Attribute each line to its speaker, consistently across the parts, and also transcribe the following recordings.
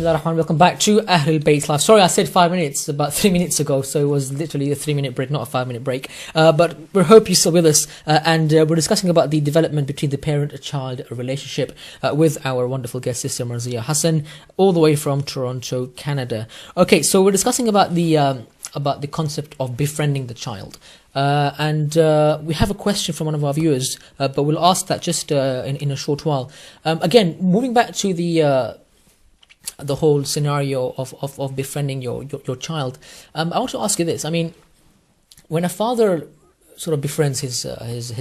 Speaker 1: Bismillahirrahmanirrahim. Welcome back to Ahlulbayt Live. Sorry, I said 5 minutes about 3 minutes ago, so it was literally a 3-minute break, not a 5-minute break. But we hope you're still with us, and we're discussing about the development between the parent-child relationship with our wonderful guest sister Marzia Hassan, all the way from Toronto, Canada. Okay, so we're discussing about the concept of befriending the child. And we have a question from one of our viewers, but we'll ask that just in a short while. Again, moving back to the whole scenario of befriending your child, I want to ask you this. I mean, when a father sort of befriends his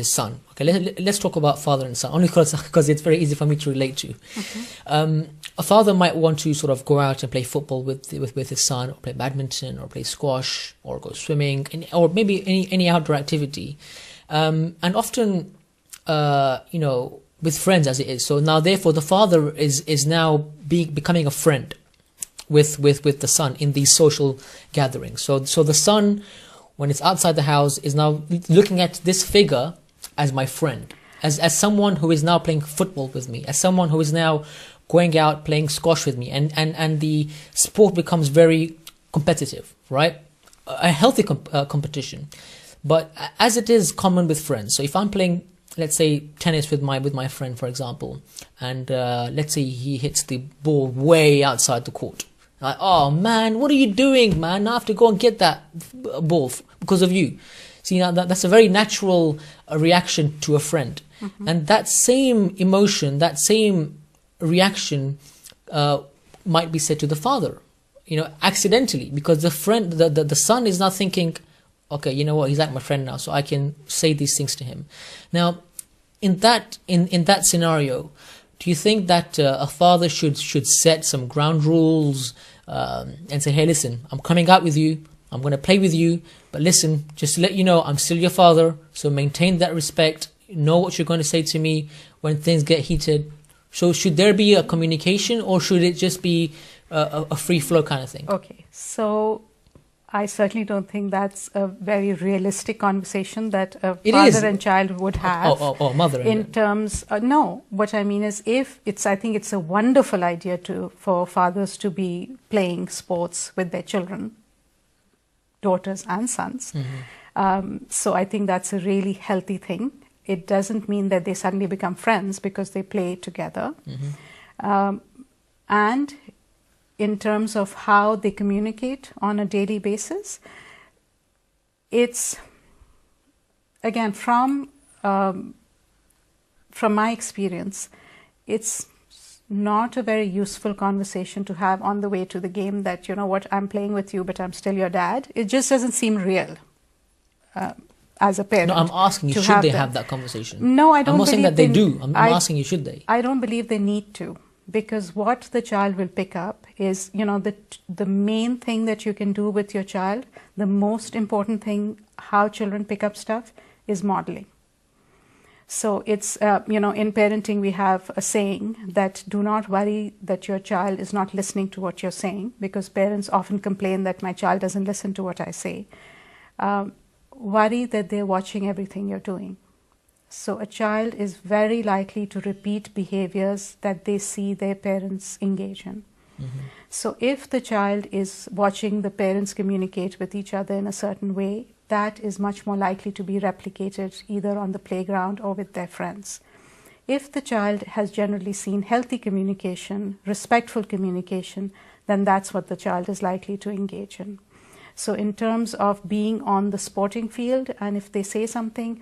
Speaker 1: son, okay, let's talk about father and son, only because it's very easy for me to relate to. Okay. A father might want to sort of go out and play football with his son, or play badminton, or play squash, or go swimming, or maybe any outdoor activity, and often, with friends as it is. So now, therefore, the father is now becoming a friend with the son in these social gatherings. So the son, when it's outside the house, is now looking at this figure as my friend, as someone who is now playing football with me, as someone who is now going out playing squash with me, and the sport becomes very competitive, right? A healthy competition, but as it is common with friends. So if I'm playing, let's say, tennis with my friend, for example, and let's say he hits the ball way outside the court. Like, oh man, what are you doing, man? I have to go and get that ball because of you. See, now that's a very natural reaction to a friend. Mm-hmm. And that same emotion, that same reaction might be said to the father, accidentally, because the son is now thinking, okay, you know what, he's like my friend now, so I can say these things to him. Now, in that scenario, do you think that a father should set some ground rules and say, hey, listen, I'm coming out with you, I'm going to play with you, but listen, just to let you know, I'm still your father, so maintain that respect, know what you're going to say to me when things get heated. So should there be a communication, or should it just be a free flow kind of thing? Okay,
Speaker 2: so I certainly don't think that's a very realistic conversation that a father and child would have.
Speaker 1: Mother.
Speaker 2: In terms, no. What I mean is, I think it's a wonderful idea for fathers to be playing sports with their children, daughters and sons. Mm-hmm. So I think that's a really healthy thing. It doesn't mean that they suddenly become friends because they play together. Mm-hmm. And in terms of how they communicate on a daily basis, it's, again, from my experience, it's not a very useful conversation to have on the way to the game that, you know what, I'm playing with you, but I'm still your dad. It just doesn't seem real. As a parent.
Speaker 1: No, I'm asking you, should they have that conversation?
Speaker 2: No, I don't.
Speaker 1: I'm not saying that they do. I'm asking you, should they?
Speaker 2: I don't believe they need to, because what the child will pick up is, the main thing that you can do with your child, the most important thing, how children pick up stuff, is modeling. So it's, in parenting, we have a saying that do not worry that your child is not listening to what you're saying, because parents often complain that my child doesn't listen to what I say. Worry that they're watching everything you're doing. So a child is very likely to repeat behaviors that they see their parents engage in. Mm-hmm. So if the child is watching the parents communicate with each other in a certain way, that is much more likely to be replicated either on the playground or with their friends. If the child has generally seen healthy communication, respectful communication, then that's what the child is likely to engage in. So in terms of being on the sporting field, and if they say something,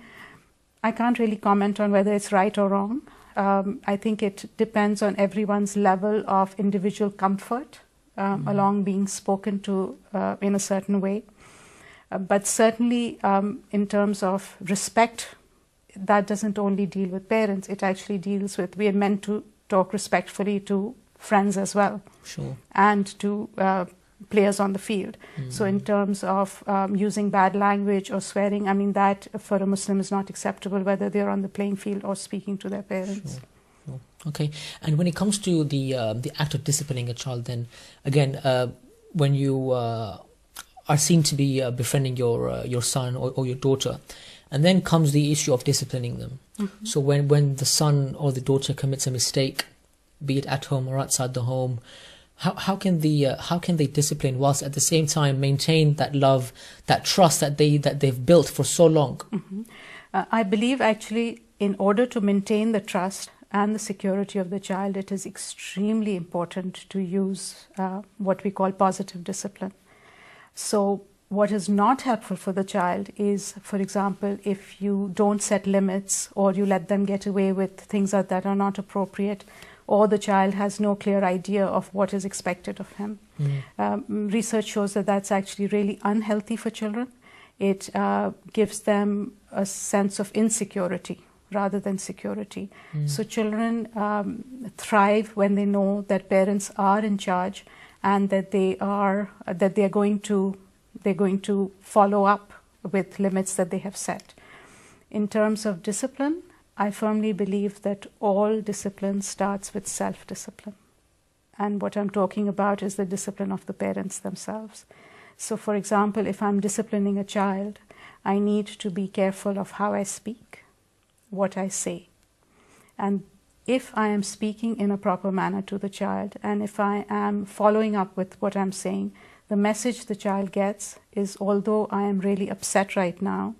Speaker 2: I can't really comment on whether it's right or wrong. I think it depends on everyone's level of individual comfort along being spoken to in a certain way. But certainly in terms of respect, that doesn't only deal with parents, it actually deals with, we are meant to talk respectfully to friends as well.
Speaker 1: Sure.
Speaker 2: And to players on the field. Mm-hmm. So in terms of using bad language or swearing, I mean, that for a Muslim is not acceptable, whether they're on the playing field or speaking to their parents.
Speaker 1: Sure. Okay. And when it comes to the act of disciplining a child, then again, when you are seen to be befriending your son or your daughter, and then comes the issue of disciplining them. Mm-hmm. So when the son or the daughter commits a mistake, be it at home or outside the home, How can they discipline whilst at the same time maintain that love, that trust that they've built for so long?
Speaker 2: I believe actually in order to maintain the trust and the security of the child, it is extremely important to use what we call positive discipline. So what is not helpful for the child is, for example, if you don't set limits or you let them get away with things that are not appropriate, or the child has no clear idea of what is expected of him. Research shows that that's actually really unhealthy for children. It gives them a sense of insecurity rather than security. So children thrive when they know that parents are in charge and that they're going to follow up with limits that they have set. In terms of discipline, I firmly believe that all discipline starts with self-discipline. And what I'm talking about is the discipline of the parents themselves. So for example, if I'm disciplining a child, I need to be careful of how I speak, what I say. And if I am speaking in a proper manner to the child, and if I am following up with what I'm saying, the message the child gets is, although I am really upset right now,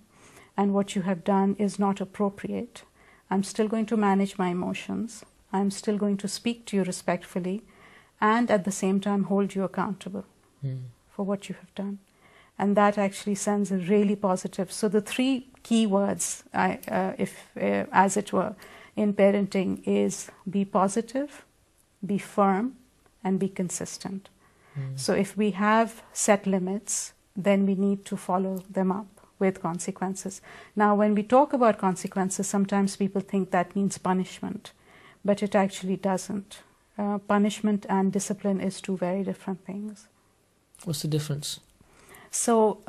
Speaker 2: and what you have done is not appropriate, I'm still going to manage my emotions. I'm still going to speak to you respectfully and at the same time hold you accountable for what you have done. And that actually sends a really positive. So the three key words, as it were, in parenting is be positive, be firm, and be consistent. So if we have set limits, then we need to follow them up with consequences. Now, when we talk about consequences, sometimes people think that means punishment, but it actually doesn't. Punishment and discipline is two very different things.
Speaker 1: What's the difference?
Speaker 2: So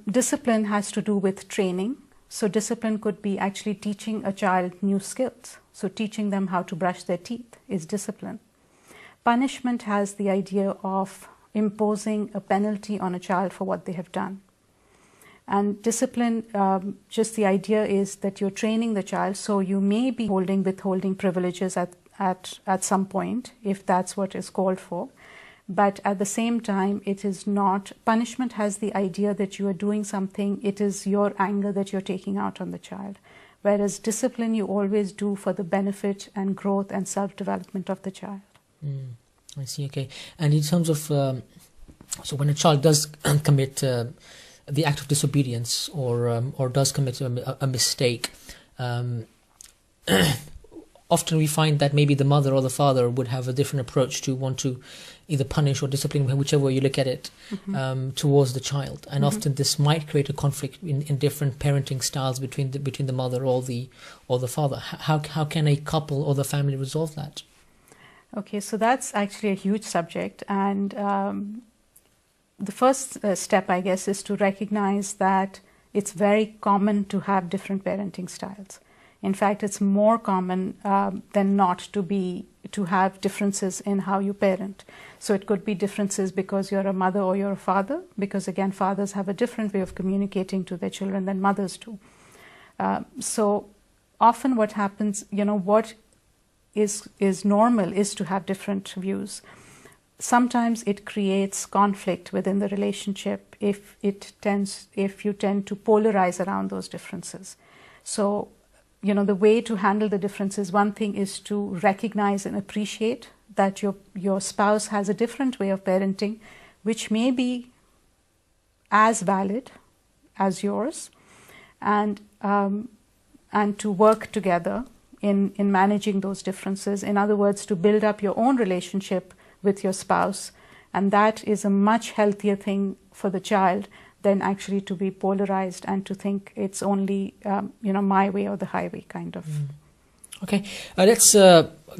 Speaker 2: discipline has to do with training. So discipline could be actually teaching a child new skills. So teaching them how to brush their teeth is discipline. Punishment has the idea of imposing a penalty on a child for what they have done. And discipline, just the idea is that you're training the child, so you may be withholding privileges at some point, if that's what is called for. But at the same time, it is not, punishment has the idea that you are doing something, it is your anger that you're taking out on the child. Whereas discipline you always do for the benefit and growth and self-development of the child.
Speaker 1: I see, okay. And in terms of, so when a child does commit the act of disobedience or does commit a mistake, often we find that maybe the mother or the father would have a different approach to want to either punish or discipline, whichever way you look at it, towards the child. And often this might create a conflict in different parenting styles between the mother or the father. How can a couple or the family resolve that?
Speaker 2: Okay, so that's actually a huge subject, and the first step, I guess, is to recognize that it's very common to have different parenting styles. In fact, it's more common than not to have differences in how you parent. So it could be differences because you're a mother or you're a father, because again, fathers have a different way of communicating to their children than mothers do. So often what happens, what is normal is to have different views. Sometimes it creates conflict within the relationship if you tend to polarize around those differences. So, the way to handle the differences, one thing is to recognize and appreciate that your spouse has a different way of parenting, which may be as valid as yours, and to work together in managing those differences. In other words, to build up your own relationship with your spouse, and that is a much healthier thing for the child than actually to be polarized and to think it's only my way or the highway kind of.
Speaker 1: Okay, let's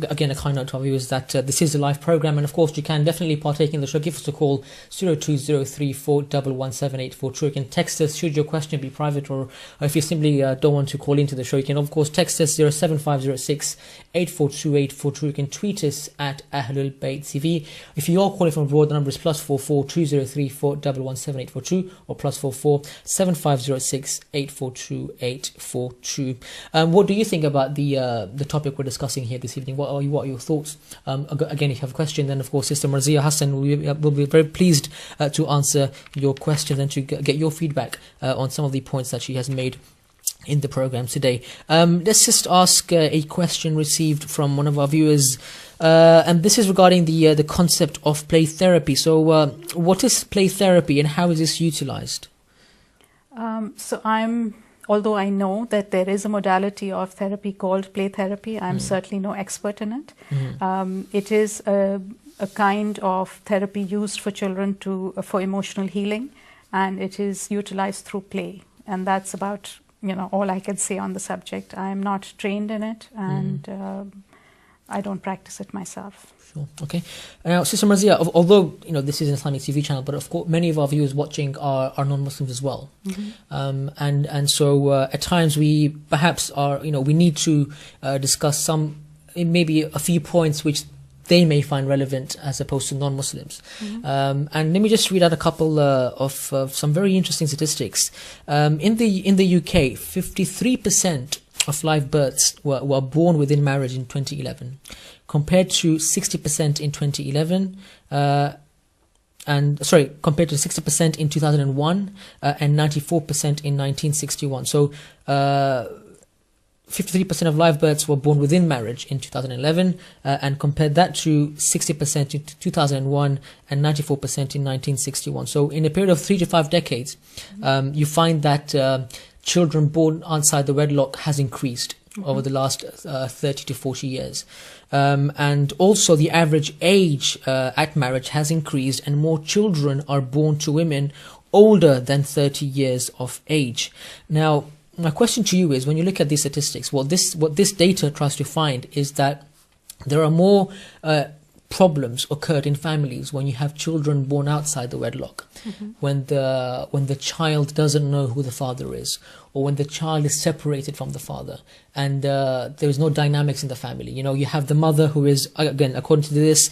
Speaker 1: again a kind note to our viewers that this is a live program, and of course you can definitely partake in the show. Give us a call 0203411784. You can text us should your question be private, or if you simply don't want to call into the show, you can of course text us 07506842842. You can tweet us at Ahlulbayt TV. If you are calling from abroad, the number is +44 2034117842 or +44 7506842842. What do you think about the topic we're discussing here this evening? mean, what are your thoughts? Again, if you have a question, then of course Sister Marzia Hassan will be very pleased to answer your questions and to get your feedback on some of the points that she has made in the program today. Let's just ask a question received from one of our viewers, and this is regarding the concept of play therapy. So what is play therapy and how is this utilized?
Speaker 2: Although I know that there is a modality of therapy called play therapy, I'm certainly no expert in it. It is a kind of therapy used for children for emotional healing, and it is utilized through play. And that's about all I can say on the subject. I'm not trained in it, and I don't practice it myself.
Speaker 1: Sure. Okay. Now, Sister Marzia, although this is an Islamic TV channel, but of course many of our viewers watching are non-Muslims as well, and so at times we perhaps are we need to discuss maybe a few points which they may find relevant as opposed to non-Muslims. And let me just read out a couple of some very interesting statistics. In the UK, 53% of live births were born within marriage in 2011, compared to 60% in 2011, compared to 60% in 2001 and 94% in 1961. So 53% of live births were born within marriage in 2011, and compared that to 60% in 2001 and 94% in 1961. So in a period of 3 to 5 decades, you find that children born outside the wedlock has increased over the last 30 to 40 years. And also the average age at marriage has increased, and more children are born to women older than 30 years of age. Now, my question to you is, when you look at these statistics, what this data tries to find is that there are more problems occurred in families when you have children born outside the wedlock, when the child doesn't know who the father is, or when the child is separated from the father, and there is no dynamics in the family. You have the mother who is, again, according to this,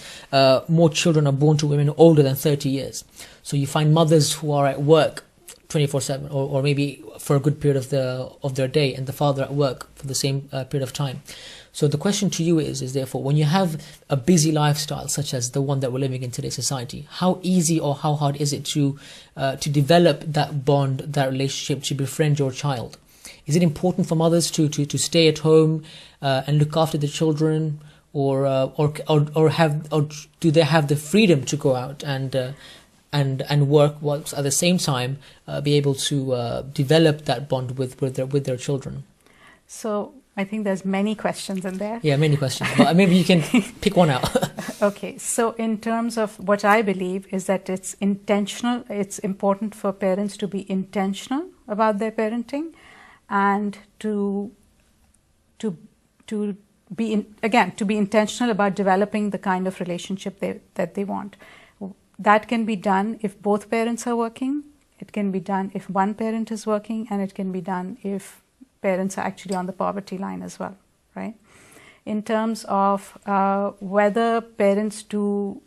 Speaker 1: more children are born to women older than 30 years. So you find mothers who are at work 24/7, or maybe for a good period of their day, and the father at work for the same period of time. So the question to you is therefore, when you have a busy lifestyle such as the one that we're living in today's society, how easy or how hard is it to develop that bond, that relationship, to befriend your child? Is it important for mothers to stay at home and look after the children, or do they have the freedom to go out and work, whilst at the same time be able to develop that bond with their children?
Speaker 2: So I think there's many questions in there.
Speaker 1: Yeah, many questions, but maybe you can pick one out.
Speaker 2: Okay, so in terms of what I believe is that it's intentional. It's important for parents to be intentional about their parenting, and to be intentional about developing the kind of relationship that they want. That can be done if both parents are working. It can be done if one parent is working, and it can be done if parents are actually on the poverty line as well, right? In terms of whether parents do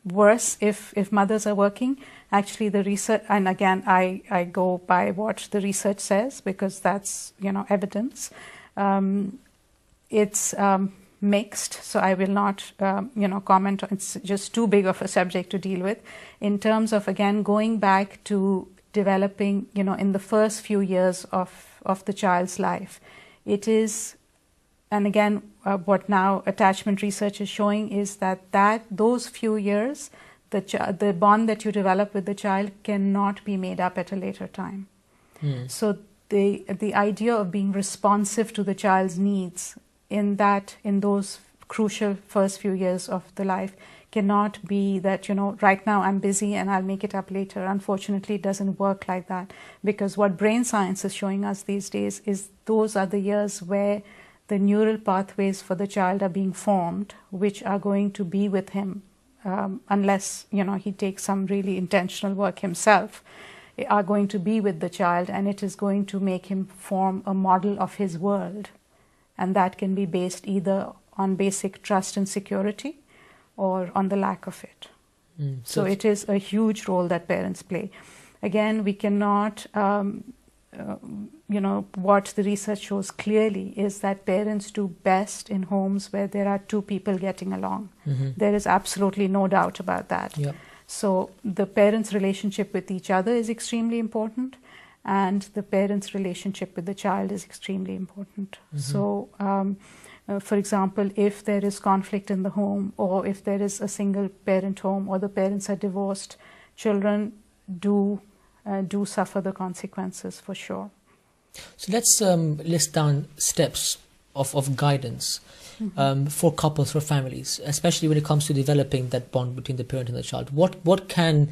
Speaker 2: worse if mothers are working, actually the research, and again I go by what the research says, because that's evidence. It's mixed, so I will not comment on, it's just too big of a subject to deal with. In terms of, again, going back to developing in the first few years of the child's life, it is, and again what now attachment research is showing is that those few years, the bond that you develop with the child cannot be made up at a later time. So the idea of being responsive to the child's needs in those crucial first few years of the life cannot be that, right now I'm busy and I'll make it up later. Unfortunately, it doesn't work like that, because what brain science is showing us these days is those are the years where the neural pathways for the child are being formed, which are going to be with him, unless, he takes some really intentional work himself, are going to be with the child, and it is going to make him form a model of his world. And that can be based either on basic trust and security, or on the lack of it. So it is a huge role that parents play. Again, we cannot, what the research shows clearly is that parents do best in homes where there are two people getting along. There is absolutely no doubt about that.
Speaker 1: Yep.
Speaker 2: So the parents' relationship with each other is extremely important, and the parents' relationship with the child is extremely important. So, for example, if there is conflict in the home, or if there is a single parent home, or the parents are divorced, children do suffer the consequences for sure.
Speaker 1: So let's list down steps of guidance for couples, for families, especially when it comes to developing that bond between the parent and the child. What can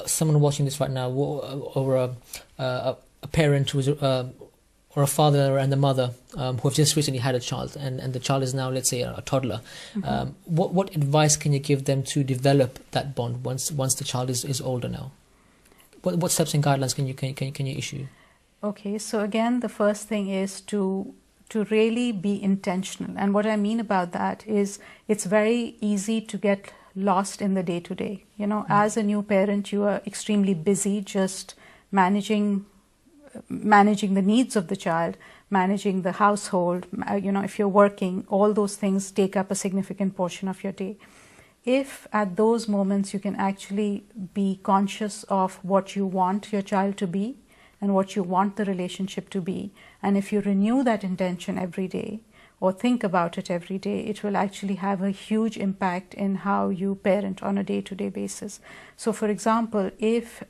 Speaker 1: someone watching this right now, or a parent who is or a father and a mother who have just recently had a child, and the child is now, let's say, a toddler, what advice can you give them to develop that bond once the child is older now? What steps and guidelines can you issue?
Speaker 2: Okay, so again, the first thing is to really be intentional. And what I mean about that is it's very easy to get lost in the day-to-day. As a new parent, you are extremely busy just managing the needs of the child, managing the household. If you're working, all those things take up a significant portion of your day. If at those moments you can actually be conscious of what you want your child to be and what you want the relationship to be, and if you renew that intention every day or think about it every day, it will actually have a huge impact in how you parent on a day-to-day basis. So for example, if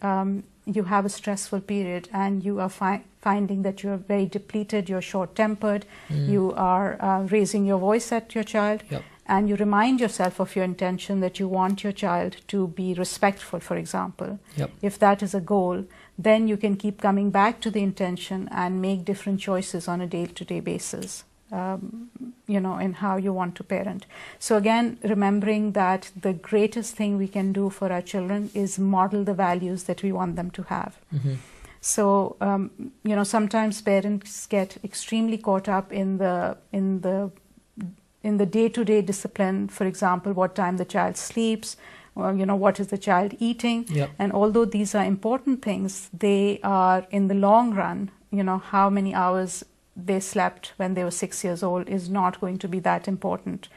Speaker 2: you have a stressful period and you are finding that you are very depleted, you're short-tempered, you are raising your voice at your child, and you remind yourself of your intention that you want your child to be respectful, for example. If that is a goal, then you can keep coming back to the intention and make different choices on a day-to-day basis, in how you want to parent. So again, remembering that the greatest thing we can do for our children is model the values that we want them to have. So, sometimes parents get extremely caught up in the day-to-day discipline. For example, what time the child sleeps, or, what is the child eating. And although these are important things, they are, in the long run, how many hours they slept when they were 6 years old is not going to be that important.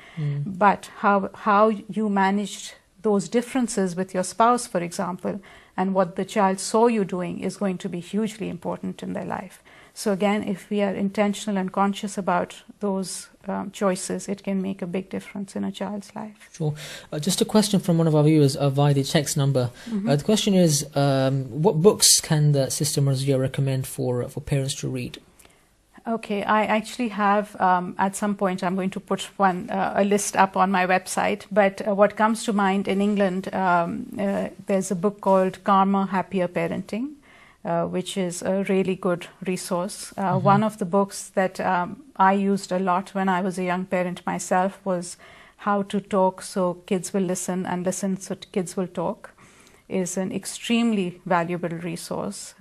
Speaker 2: But how you managed those differences with your spouse, for example, and what the child saw you doing is going to be hugely important in their life. So again, if we are intentional and conscious about those choices, it can make a big difference in a child's life.
Speaker 1: Sure. Just a question from one of our viewers via the text number. The question is, what books can the Sister Marzia recommend for parents to read?
Speaker 2: Okay, I actually have, at some point I'm going to put a list up on my website, but what comes to mind in England, there's a book called Calmer, Happier Parenting, which is a really good resource. One of the books that I used a lot when I was a young parent myself was How to Talk So Kids Will Listen and Listen So Kids Will Talk, is an extremely valuable resource.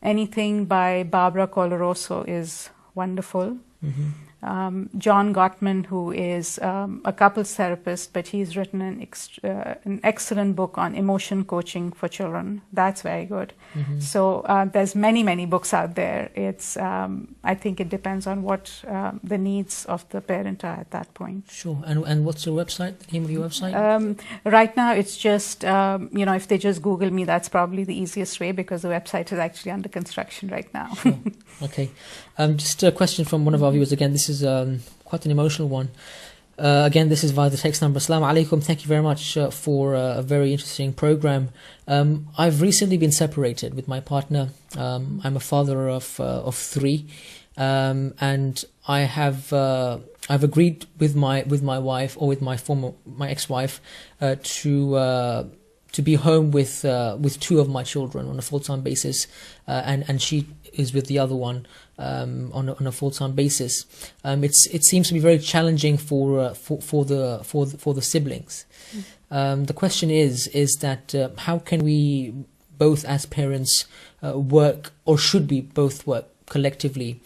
Speaker 2: Anything by Barbara Coloroso is wonderful. John Gottman, who is a couples therapist, but he's written an excellent book on emotion coaching for children. That's very good. So there's many books out there. It's I think it depends on what the needs of the parent are at that point.
Speaker 1: Sure. And what's your website? The name of your website?
Speaker 2: Right now, it's just if they just Google me, that's probably the easiest way, because the website is actually under construction right now.
Speaker 1: Sure. Okay. Just a question from one of our viewers. Again, this is quite an emotional one. Again, this is via the text number. Assalamu alaikum. Thank you very much for a very interesting program. I've recently been separated with my partner. I'm a father of three, and I've agreed with my wife, or with my ex-wife, to be home with two of my children on a full-time basis, and she is with the other one on a full-time basis. It seems to be very challenging for the siblings. The question is that how can we both as parents work, or should we both work collectively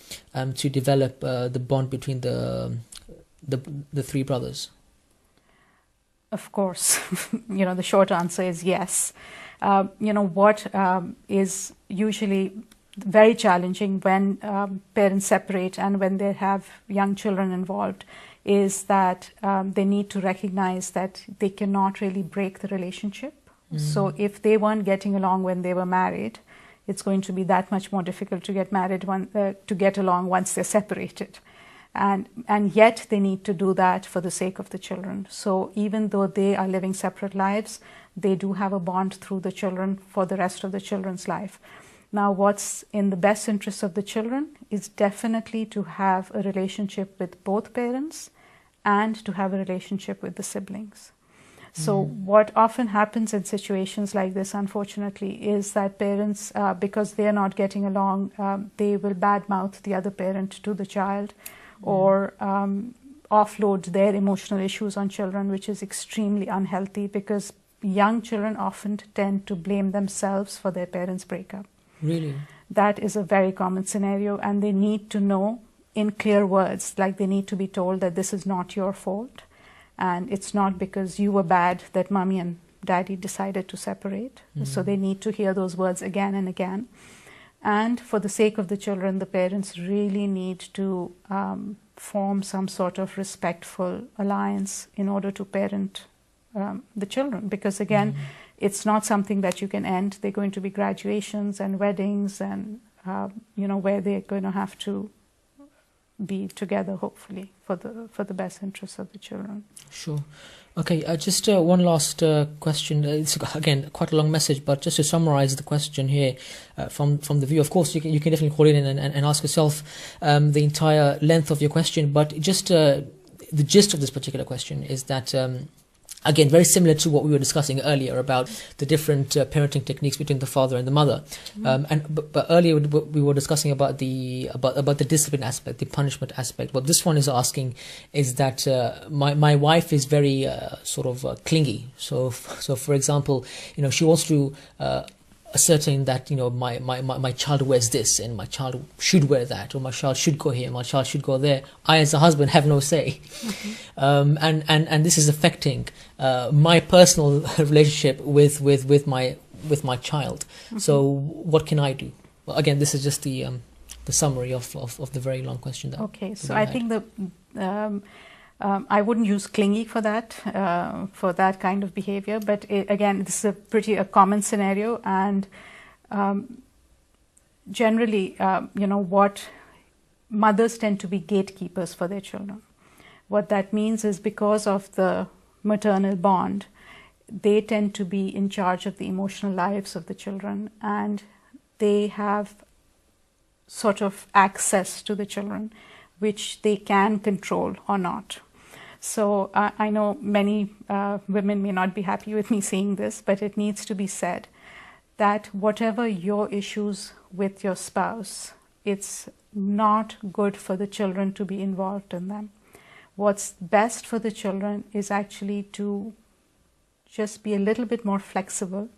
Speaker 1: to develop the bond between the three brothers?
Speaker 2: Of course, the short answer is yes. What is usually very challenging when parents separate and when they have young children involved, is that they need to recognize that they cannot really break the relationship. So if they weren't getting along when they were married, it's going to be that much more difficult to get married to get along once they're separated. And yet they need to do that for the sake of the children. So even though they are living separate lives, they do have a bond through the children for the rest of the children's life. Now, what's in the best interest of the children is definitely to have a relationship with both parents and to have a relationship with the siblings. So what often happens in situations like this, unfortunately, is that parents, because they are not getting along, they will badmouth the other parent to the child, or offload their emotional issues on children, which is extremely unhealthy, because young children often tend to blame themselves for their parents' breakup.
Speaker 1: Really?
Speaker 2: That is a very common scenario, and they need to know in clear words, like they need to be told that this is not your fault, and it's not because you were bad that mommy and daddy decided to separate. So they need to hear those words again and again. And for the sake of the children, the parents really need to form some sort of respectful alliance in order to parent the children, because again, it's not something that you can end. They're going to be graduations and weddings, and where they're going to have to be together, hopefully, for the best interests of the children.
Speaker 1: Sure. Okay, just one last question. It's again quite a long message, but just to summarize the question here from the view. Of course, you can definitely call in and ask yourself the entire length of your question, but just the gist of this particular question is that. Again, very similar to what we were discussing earlier about the different parenting techniques between the father and the mother. But earlier we were discussing about the discipline aspect, the punishment aspect. What this one is asking is that my wife is very sort of clingy. So for example, she wants to ascertain that my child wears this and my child should wear that, or my child should go here, my child should go there. I, as a husband, have no say, and this is affecting my personal relationship with my child. So what can I do? Well, again, this is just the summary of the very long question.
Speaker 2: Okay, so I think I wouldn't use clingy for that kind of behavior, but again, this is a common scenario, and generally, what mothers tend to be gatekeepers for their children. What that means is, because of the maternal bond, they tend to be in charge of the emotional lives of the children, and they have sort of access to the children, which they can control or not. So I know many women may not be happy with me saying this, but it needs to be said that whatever your issues with your spouse, it's not good for the children to be involved in them. What's best for the children is actually to just be a little bit more flexible.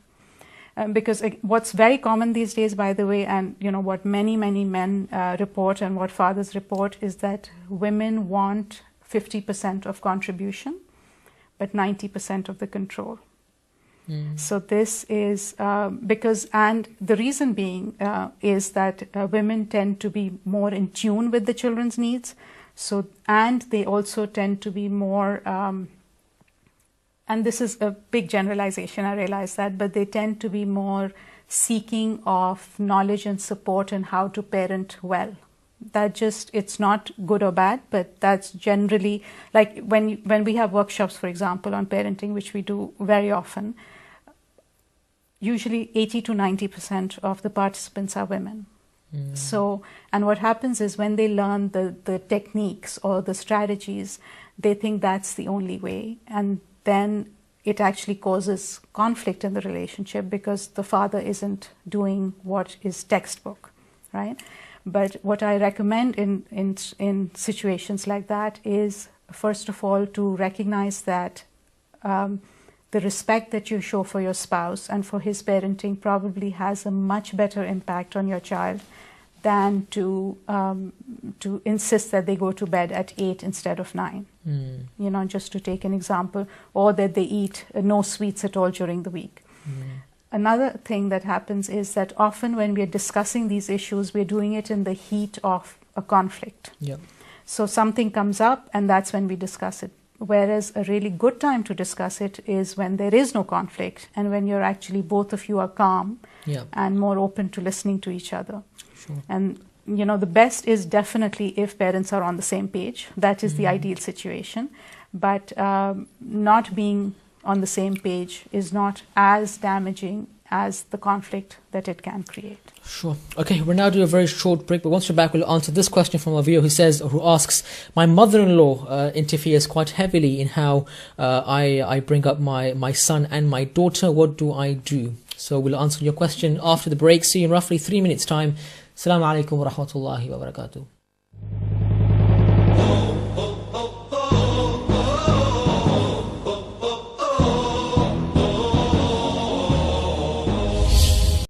Speaker 2: Because what's very common these days, by the way, and what many men report and what fathers report, is that women want 50% of contribution, but 90% of the control. So this is because, and the reason being is that women tend to be more in tune with the children's needs. So, and they also tend to be more, and this is a big generalization, I realize that, but they tend to be more seeking of knowledge and support on how to parent well. It's not good or bad, but that's generally, like when we have workshops, for example, on parenting, which we do very often, usually 80 to 90% of the participants are women. So, and what happens is, when they learn the techniques or the strategies, they think that's the only way, and then it actually causes conflict in the relationship because the father isn't doing what is textbook, right? But what I recommend in situations like that is, first of all, to recognize that the respect that you show for your spouse and for his parenting probably has a much better impact on your child than to insist that they go to bed at 8 instead of 9. Just to take an example, or that they eat no sweets at all during the week. another thing that happens is that often when we're discussing these issues, we're doing it in the heat of a conflict.
Speaker 1: Yeah.
Speaker 2: So something comes up and that's when we discuss it. Whereas a really good time to discuss it is when there is no conflict and when you're actually, both of you are calm and more open to listening to each other.
Speaker 1: Sure.
Speaker 2: And the best is definitely if parents are on the same page. That is the ideal situation. But not being on the same page is not as damaging as the conflict that it can create.
Speaker 1: Sure. Okay, we'll now do a very short break, but once we're back, we'll answer this question from a viewer who asks, my mother-in-law interferes quite heavily in how I bring up my son and my daughter. What do I do? So we'll answer your question after the break. See you in roughly 3 minutes' time. Assalamu alaikum wa rahmatullahi wa barakatuh.